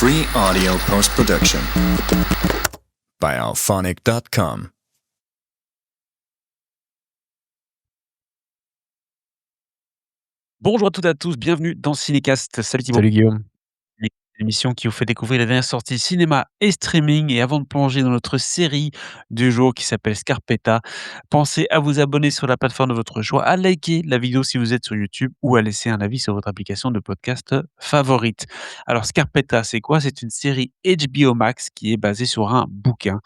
Free audio post-production by alphonic.com. Bonjour à toutes et à tous, bienvenue dans Cinécast. Salut Thibaut. Salut Guillaume. L'émission qui vous fait découvrir les dernières sorties cinéma et streaming. Et avant de plonger dans notre série du jour qui s'appelle Scarpetta, pensez à vous abonner sur la plateforme de votre choix, à liker la vidéo si vous êtes sur YouTube ou à laisser un avis sur votre application de podcast favorite. Alors Scarpetta, c'est quoi? C'est une série HBO Max qui est basée sur un bouquin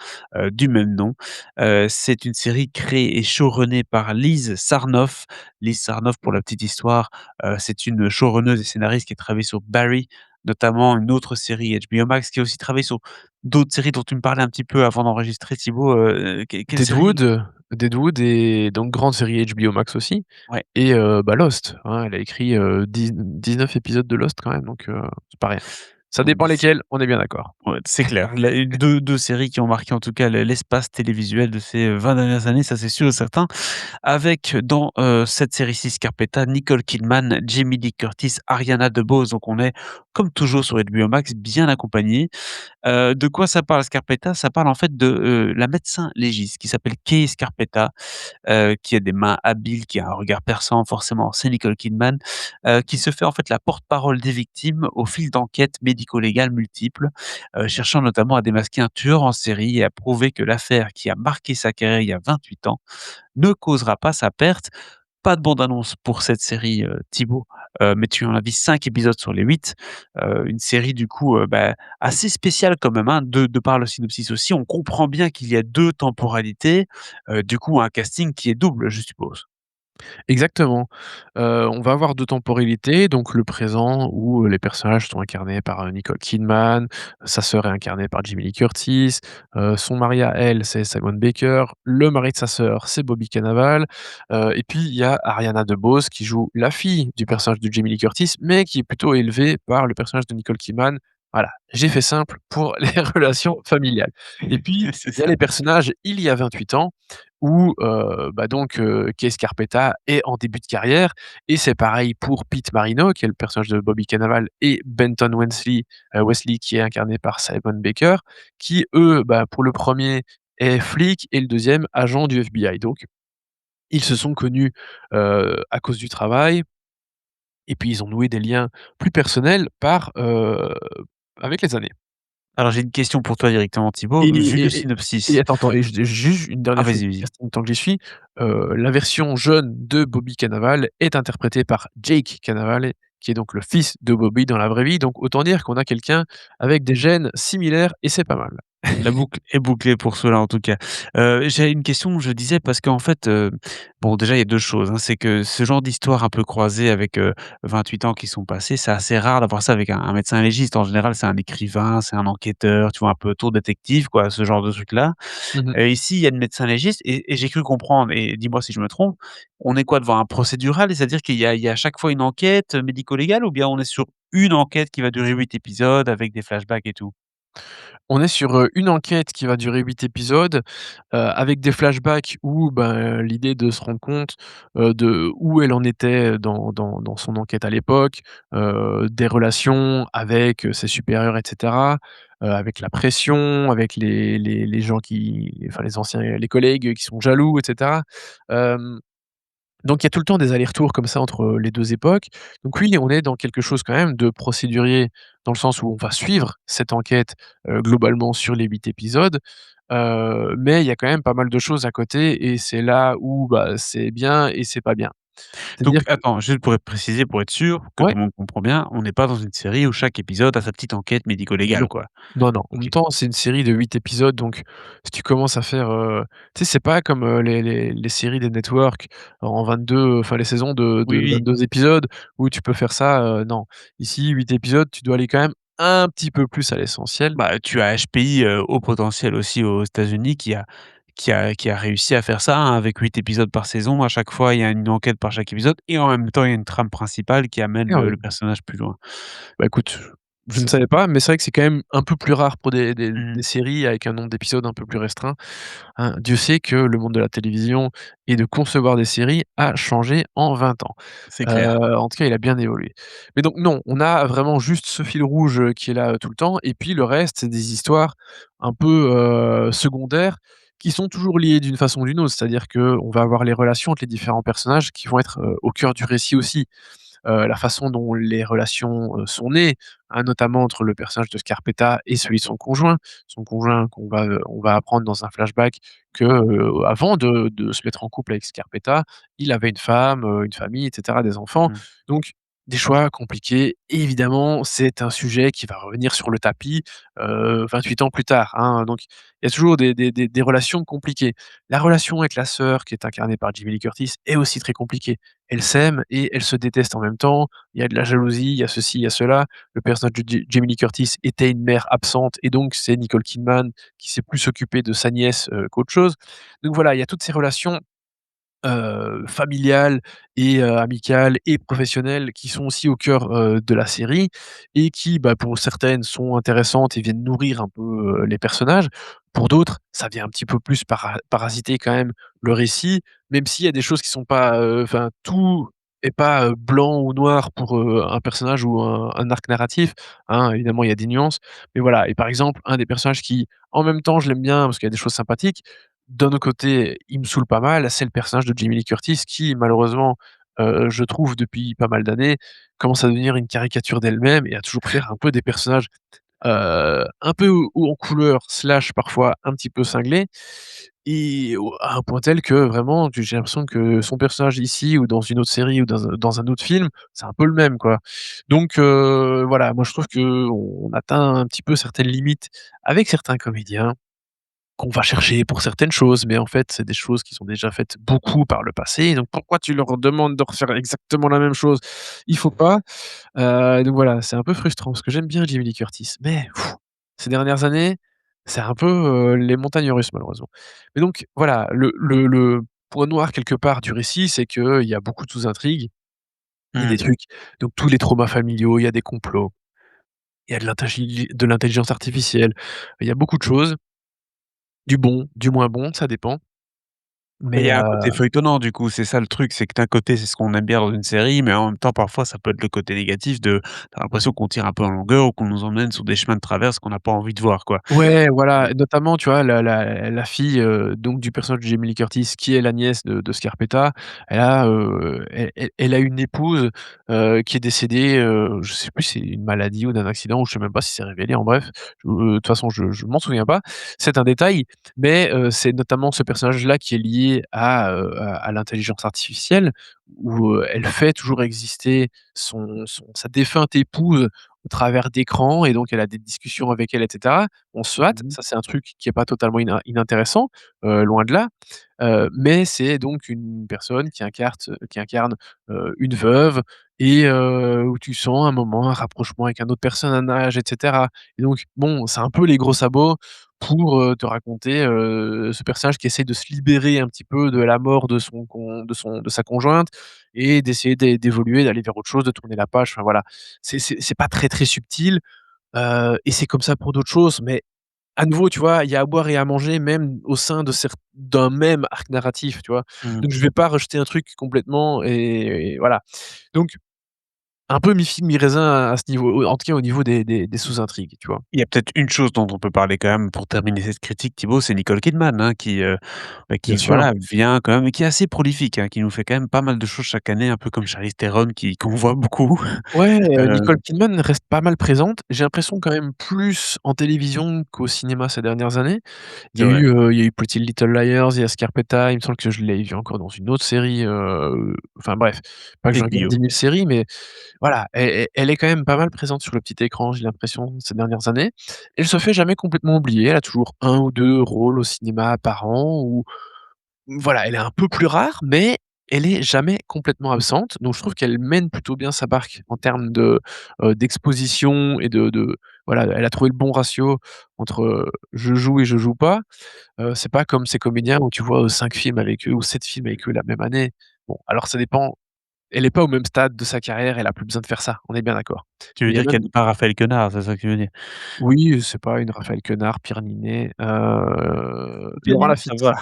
du même nom. C'est une série créée et showrunnée par Liz Sarnoff. Liz Sarnoff, pour la petite histoire, c'est une showrunneuse et scénariste qui a travaillé sur Barry, notamment une autre série HBO Max, qui a aussi travaillé sur d'autres séries dont tu me parlais un petit peu avant d'enregistrer Thibaut, quelle série? Deadwood et donc grande série HBO Max aussi Ouais. et Lost, hein, elle a écrit, 19 épisodes de Lost quand même donc c'est pas rien. Ça Donc dépend lesquels, on est bien d'accord. ouais, c'est clair. La 2 séries qui ont marqué en tout cas l'espace télévisuel de ces, 20 dernières années, ça c'est sûr et certain. Avec dans, cette série-ci Scarpetta, Nicole Kidman, Jamie Lee Curtis, Ariana DeBose, donc on est comme toujours sur HBO Max, bien accompagné. De quoi ça parle Scarpetta? Ça parle en fait de, la médecin légiste qui s'appelle Kay Scarpetta, qui a des mains habiles, qui a un regard perçant, forcément, c'est Nicole Kidman, qui se fait en fait la porte-parole des victimes au fil d'enquêtes médico-légales multiples, cherchant notamment à démasquer un tueur en série et à prouver que l'affaire qui a marqué sa carrière il y a 28 ans ne causera pas sa perte. Pas de bande-annonce pour cette série, Thibaut, mais tu en as vu 5 épisodes sur les 8. Une série du coup, assez spéciale quand même, hein, de par le synopsis aussi. On comprend bien qu'il y a 2 temporalités, du coup un casting qui est double, je suppose? Exactement. On va avoir 2 temporalités, donc le présent où, les personnages sont incarnés par, Nicole Kidman, sa sœur est incarnée par Jamie Lee Curtis, son mari à elle, c'est Simon Baker, le mari de sa sœur, c'est Bobby Cannavale, et puis il y a Ariana DeBose qui joue la fille du personnage de Jamie Lee Curtis, mais qui est plutôt élevée par le personnage de Nicole Kidman. Voilà, j'ai fait simple pour les relations familiales. Et puis, C'est il y a ça. les personnages il y a 28 ans où, Kay Scarpetta est en début de carrière et c'est pareil pour Pete Marino, qui est le personnage de Bobby Cannavale et Benton Wesley qui est incarné par Simon Baker, qui eux, pour le premier est flic et le deuxième agent du FBI. Donc ils se sont connus, à cause du travail et puis ils ont noué des liens plus personnels avec les années. Alors j'ai une question pour toi directement Thibaut, Et vu le et et et synopsis. attends, et juste une Ah dernière chose vas-y, sur le vas-y. casting tant que j'y suis, la version jeune de Bobby Cannavale est interprétée par Jake Cannavale, qui est donc le fils de Bobby dans la vraie vie, donc autant dire qu'on a quelqu'un avec des gènes similaires et c'est pas mal. La boucle est bouclée pour cela en tout cas. J'avais une question, je disais parce qu'en fait, bon déjà il y a 2 choses, hein. C'est que ce genre d'histoire un peu croisée avec, 28 ans qui sont passés, c'est assez rare d'avoir ça avec un médecin légiste. En général, c'est un écrivain, c'est un enquêteur, tu vois? Un peu autour détective quoi, ce genre de truc-là. Mmh mh. Ici, il y a le médecin légiste et j'ai cru comprendre et dis-moi si je me trompe, on est quoi devant un procédural? C'est-à-dire qu'il y a à chaque fois une enquête, médico-légale ou bien on est sur une enquête qui va durer 8 épisodes avec des flashbacks et tout? On est sur, une enquête qui va durer 8 épisodes, avec des flashbacks où, l'idée de se rendre compte, de où elle en était dans son enquête à l'époque, des relations avec, ses supérieurs et cetera, avec la pression, avec les gens les anciens les collègues qui sont jaloux et cetera. Hem Donc il y a tout le temps des allers-retours comme ça entre, les 2 époques. Donc oui, on est dans quelque chose quand même de procédurier, dans le sens où on va suivre cette enquête, globalement sur les 8 épisodes, mais il y a quand même pas mal de choses à côté et c'est là où, c'est bien et c'est pas bien. Donc C'est-à-dire que attends, juste pour être précisé, pour être sûr que ouais, tout le monde comprend bien, on n'est pas dans une série où chaque épisode a sa petite enquête médico-légale, non, quoi? non, non, en OK. même temps, c'est une série de 8 épisodes, donc si tu commences à faire, tu sais, c'est pas comme, les séries des networks en 22, enfin les saisons Oui, de oui. 22 épisodes où tu peux faire ça, non. Ici, 8 épisodes, tu dois aller quand même un petit peu plus à l'essentiel. Bah, tu as HPI, haut potentiel aussi aux États-Unis qui a réussi à faire ça, hein, avec 8 épisodes par saison. À chaque fois, il y a une enquête par chaque épisode et en même temps, il y a une trame principale qui amène Ah le oui. le personnage plus loin. Bah, écoute, Je ne savais pas, mais c'est vrai que c'est quand même un peu plus rare pour Mmh. des séries avec un nombre d'épisodes un peu plus restreint, hein. Dieu sait que le monde de la télévision et de concevoir des séries a changé en 20 ans. C'est clair. En tout cas, il a bien évolué. Mais donc non, on a vraiment juste ce fil rouge, qui est là, tout le temps et puis le reste, c'est des histoires un peu, secondaires qui sont toujours liées d'une façon ou d'une autre. C'est-à-dire qu'on va avoir les relations entre les différents personnages qui vont être, au cœur du récit aussi. La façon dont les relations, sont nées, hein, notamment entre le personnage de Scarpetta et celui de son conjoint. Son conjoint on va apprendre dans un flashback que, avant de se mettre en couple avec Scarpetta, il avait une femme, une famille et cetera, des enfants. Mmh. Donc des choix compliqués et évidemment, c'est un sujet qui va revenir sur le tapis, 28 ans plus tard, hein, donc il y a toujours des relations compliquées. La relation avec la sœur qui est incarnée par Jamie Lee Curtis est aussi très compliquée. Elles s'aiment et elles se détestent en même temps. Il y a de la jalousie, il y a ceci, il y a cela. Le personnage de Jamie Lee Curtis était une mère absente et donc c'est Nicole Kidman qui s'est plus occupée de sa nièce, qu'autre chose. Donc voilà, il y a toutes ces relations familiales et amicales et professionnelles qui sont aussi au cœur, de la série et qui, bah, pour certaines sont intéressantes et viennent nourrir un peu, les personnages. Pour d'autres, ça vient un petit peu plus parasiter quand même le récit, même s'il y a des choses qui sont pas, enfin tout est pas, blanc ou noir pour, un personnage ou un arc narratif, hein. Évidemment, il y a des nuances, mais voilà et par exemple, un des personnages qui, en même temps, je l'aime bien parce qu'il y a des choses sympathiques, d'un autre côté, il me saoule pas mal, c'est le personnage de Jamie Lee Curtis qui malheureusement, je trouve depuis pas mal d'années, commence à devenir une caricature d'elle-même et à toujours faire un peu des personnages, un peu haut en couleur slash parfois un petit peu cinglés et au à un point tel que vraiment j'ai l'impression que son personnage ici ou dans une autre série ou dans un autre film, c'est un peu le même, quoi. Donc voilà, moi je trouve qu'on atteint un petit peu certaines limites avec certains comédiens qu'on va chercher pour certaines choses, mais en fait, c'est des choses qui sont déjà faites beaucoup par le passé, donc pourquoi tu leur demandes de refaire exactement la même chose? Il faut pas, donc voilà, c'est un peu frustrant parce que j'aime bien Jamie Lee Curtis, mais ces dernières années, c'est un peu, les montagnes russes malheureusement. Mais donc voilà, le point noir quelque part du récit, c'est qu'il y a beaucoup de sous-intrigues, il y a Mmh. des trucs donc tous les traumas familiaux, il y a des complots, il y a de l'intelligence artificielle, il y a beaucoup de choses, du bon, du moins bon, ça dépend, Mais il mais y a un côté feuilletonnant du coup, c'est ça le truc, c'est que d'un côté, c'est ce qu'on aime bien dans une série, mais en même temps, parfois, ça peut être le côté négatif de tu as l'impression qu'on tire un peu en longueur ou qu'on nous emmène sur des chemins de traverse qu'on n'a pas envie de voir, quoi. ouais, voilà, Mmh. et notamment, tu vois, la fille, donc du personnage de Jamie Lee Curtis, qui est la nièce de Scarpetta, elle a une épouse, qui est décédée, je sais plus si c'est une maladie ou d'un accident ou je sais même pas si c'est révélé, en bref, de toute façon, je m'en souviens pas. C'est un détail, mais c'est notamment ce personnage-là qui est lié à l'intelligence artificielle où, elle fait toujours exister sa défunte épouse au travers d'écrans et donc elle a des discussions avec elle et cetera. On soit, Mmh. ça c'est un truc qui est pas totalement inintéressant, loin de là, mais c'est donc une personne qui incarne, une veuve et où tu sens un moment un rapprochement avec un autre personnage et cetera et donc bon, c'est un peu les gros sabots pour, te raconter, ce personnage qui essaie de se libérer un petit peu de la mort de sa conjointe et d'essayer d'évoluer, d'aller vers autre chose, de tourner la page, enfin voilà. C'est pas très, très subtil, et c'est comme ça pour d'autres choses, mais à nouveau, tu vois, il y a à boire et à manger même au sein d'un même arc narratif, tu vois? Mmh. Donc je vais pas rejeter un truc complètement et voilà. Donc un peu mi-figue mi-raisin à ce niveau, en tout cas au niveau des sous-intrigues, tu vois? Il y a peut-être une chose dont on peut parler quand même pour terminer cette critique, Thibaut, c'est Nicole Kidman, hein, Bien qui sûr. voilà, vient quand même et qui est assez prolifique, hein, qui nous fait quand même pas mal de choses chaque année, un peu comme Charlize Theron qu'on voit beaucoup. Ouais, Heu, Nicole Kidman reste pas mal présente. J'ai l'impression quand même plus en télévision qu'au cinéma ces dernières années. c'est vrai, Il y a eu Pretty Little Liars, il y a Scarpetta, il me semble que je l'ai vu encore dans une autre série, enfin bref, pas que je regarde aiguillon. 10 000 séries, mais voilà, elle est quand même pas mal présente sur le petit écran, j'ai l'impression, ces dernières années. Elle se fait jamais complètement oublier, elle a toujours un ou 2 rôles au cinéma par an ou voilà, elle est un peu plus rare, mais elle est jamais complètement absente, donc je trouve qu'elle mène plutôt bien sa barque en termes d'exposition et de voilà, elle a trouvé le bon ratio entre, je joue et je joue pas. C'est pas comme ces comédiens où tu vois, 5 films avec eux ou 7 films avec eux la même année. Bon, alors ça dépend elle est pas au même stade de sa carrière, elle a plus besoin de faire ça, on est bien d'accord. Tu veux Mais il y a dire même qu'elle n'est pas Raphaël Quenard, c'est ça que tu veux dire? oui, c'est pas une Raphaël Quenard, Pierre Niney, Pierre Laurent Ninet, ça Lafitte. va.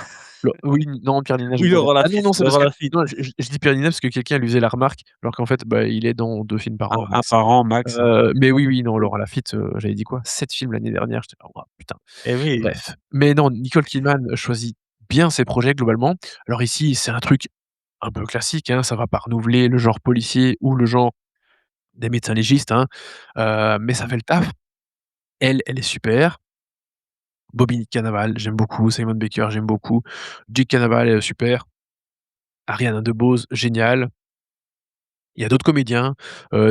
Oui, non, Pierre Niney, je Oui, vois bien. Laurent Ah non, non, Lafitte, c'est parce Laurent que Lafitte. non, je dis Pierre Niney parce que quelqu'un lui faisait la remarque, alors qu'en fait, bah, il est dans 2 films par an Un max. par an max, hein. Mais oui, oui, non, Laurent Lafitte, j'avais dit quoi? 7 films l'année dernière, j'étais là: «Waouh, putain». Eh oui. Bref, mais non, Nicole Kidman choisit bien ses projets globalement. Alors ici, c'est un truc un peu classique, hein, ça va pas renouveler le genre policier ou le genre des médecins légistes, hein, mais ça fait le taf. Elle est super. Bobby Cannavale, j'aime beaucoup. Simon Baker, j'aime beaucoup. Jake Cannavale, super. Ariana DeBose, génial. Il y a d'autres comédiens,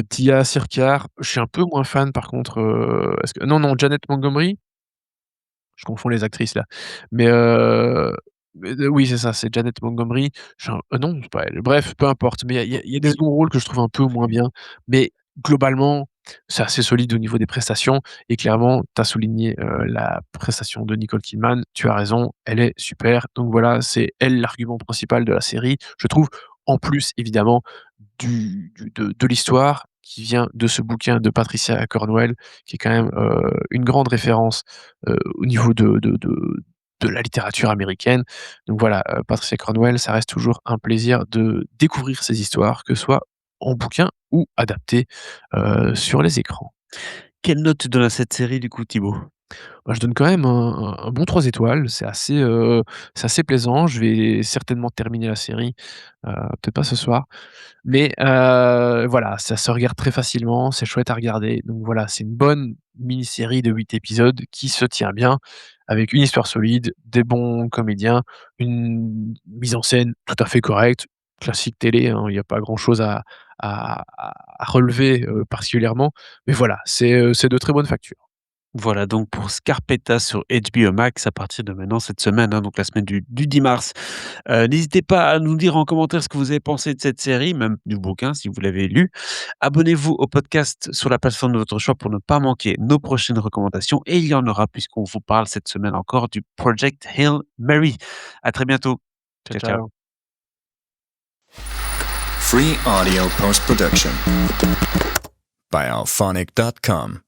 Tia Sircar, je suis un peu moins fan par contre, est-ce que non, non, Janet Montgomery, je confonds les actrices là. Mais oui, c'est ça, c'est Janet Montgomery. Je suis un non, c'est pas elle. Bref, peu importe, mais il y a des seconds rôles que je trouve un peu moins bien. Mais globalement, c'est assez solide au niveau des prestations et clairement, tu as souligné, la prestation de Nicole Kidman. Tu as raison, elle est super. Donc voilà, c'est elle l'argument principal de la série, je trouve. En plus, évidemment, de l'histoire qui vient de ce bouquin de Patricia Cornwell, qui est quand même, une grande référence au niveau de la littérature américaine. Donc voilà, Patricia Cornwell, ça reste toujours un plaisir de découvrir ces histoires, que ce soit en bouquin ou adapté, sur les écrans. Quelle note tu donnes à cette série du coup, Thibaut? Bah, je donne quand même un bon 3 étoiles, c'est assez plaisant. Je vais certainement terminer la série, peut-être pas ce soir, mais voilà, ça se regarde très facilement, c'est chouette à regarder. Donc voilà, c'est une bonne mini-série de 8 épisodes qui se tient bien, avec une histoire solide, des bons comédiens, une mise en scène tout à fait correcte, classique télé, hein, il y a pas grand-chose à relever, particulièrement. Mais voilà, c'est de très bonne facture. Voilà donc pour Scarpetta sur HBO Max à partir de maintenant cette semaine, hein, donc la semaine du 10 mars. N'hésitez pas à nous dire en commentaire ce que vous avez pensé de cette série, même du bouquin si vous l'avez lu. Abonnez-vous au podcast sur la plateforme de votre choix pour ne pas manquer nos prochaines recommandations et il y en aura puisqu'on vous parle cette semaine encore du Project Hail Mary. À très bientôt. Ciao, Ciao, ciao. ciao. Free audio post production by alphonic.com.